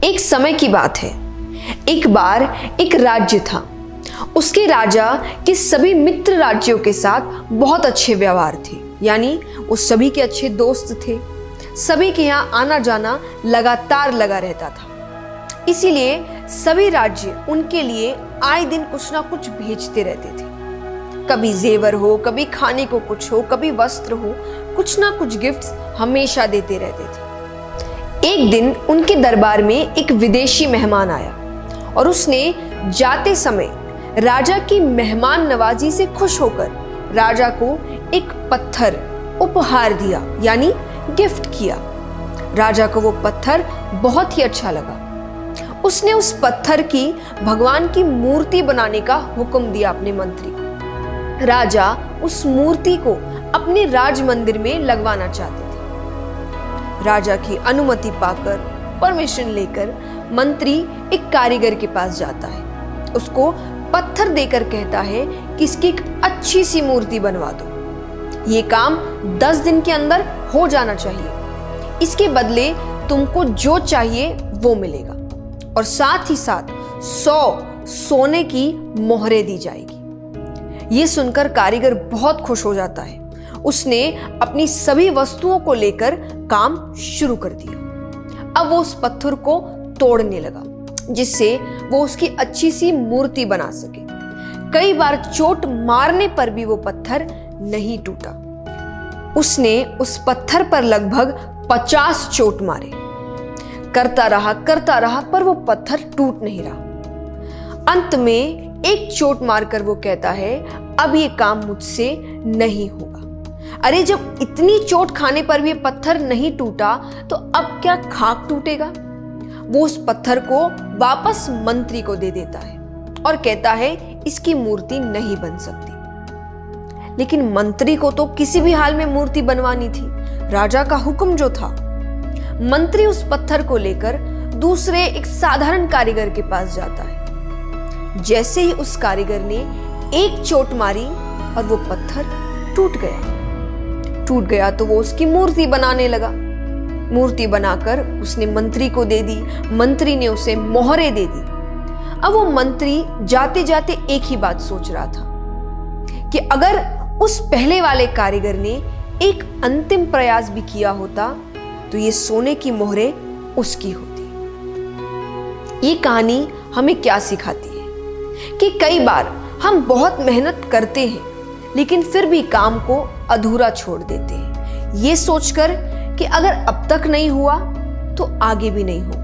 एक समय की बात है। एक बार एक राज्य था। उसके राजा के सभी मित्र राज्यों के साथ बहुत अच्छे व्यवहार थे, यानी वो सभी के अच्छे दोस्त थे। सभी के यहाँ आना जाना लगातार लगा रहता था। इसीलिए सभी राज्य उनके लिए आए दिन कुछ ना कुछ भेजते रहते थे। कभी जेवर हो, कभी खाने को कुछ हो, कभी वस्त्र हो, कुछ ना कुछ गिफ्ट्स हमेशा देते रहते थे। एक दिन उनके दरबार में एक विदेशी मेहमान आया और उसने जाते समय राजा की मेहमान नवाजी से खुश होकर राजा को एक पत्थर उपहार दिया, यानी गिफ्ट किया। राजा को वो पत्थर बहुत ही अच्छा लगा। उसने उस पत्थर की भगवान की मूर्ति बनाने का हुक्म दिया अपने मंत्री को। राजा उस मूर्ति को अपने राज मंदिर में लगवाना चाहते थे। राजा की अनुमति पाकर, परमिशन लेकर मंत्री एक कारीगर के पास जाता है। उसको पत्थर देकर कहता है कि इसकी एक अच्छी सी मूर्ति बनवा दो। ये काम 10 दिन के अंदर हो जाना चाहिए। इसके बदले तुमको जो चाहिए वो मिलेगा और साथ ही साथ 100 सोने की मोहरें दी जाएगी। ये सुनकर कारीगर बहुत खुश हो जाता है। उसने अपनी सभी वस्तुओं को लेकर काम शुरू कर दिया। अब वो उस पत्थर को तोड़ने लगा, जिससे वो उसकी अच्छी सी मूर्ति बना सके। कई बार चोट मारने पर भी वो पत्थर नहीं टूटा। उसने उस पत्थर पर लगभग 50 चोट मारे। करता रहा पर वो पत्थर टूट नहीं रहा। अंत में एक चोट मारकर वो कहता है, अब ये काम मुझसे नहीं होगा। अरे, जब इतनी चोट खाने पर भी ये पत्थर नहीं टूटा तो अब क्या खाक टूटेगा। वो उस पत्थर को वापस मंत्री को दे देता है और कहता है इसकी मूर्ति नहीं बन सकती। लेकिन मंत्री को तो किसी भी हाल में मूर्ति बनवानी थी, राजा का हुक्म जो था। मंत्री उस पत्थर को लेकर दूसरे एक साधारण कारीगर के पास जाता है। जैसे ही उस कारीगर ने एक चोट मारी और वो पत्थर टूट गया तो वो उसकी मूर्ति बनाने लगा। मूर्ति बनाकर उसने मंत्री को दे दी। मंत्री ने उसे मोहरें दे दी। अब वो मंत्री जाते जाते एक ही बात सोच रहा था कि अगर उस पहले वाले कारीगर ने एक अंतिम प्रयास भी किया होता तो ये सोने की मोहरें उसकी होती। ये कहानी हमें क्या सिखाती है कि कई बार हम बहुत मेहनत करते हैं लेकिन फिर भी काम को अधूरा छोड़ देते हैं, ये सोचकर कि अगर अब तक नहीं हुआ तो आगे भी नहीं होगा।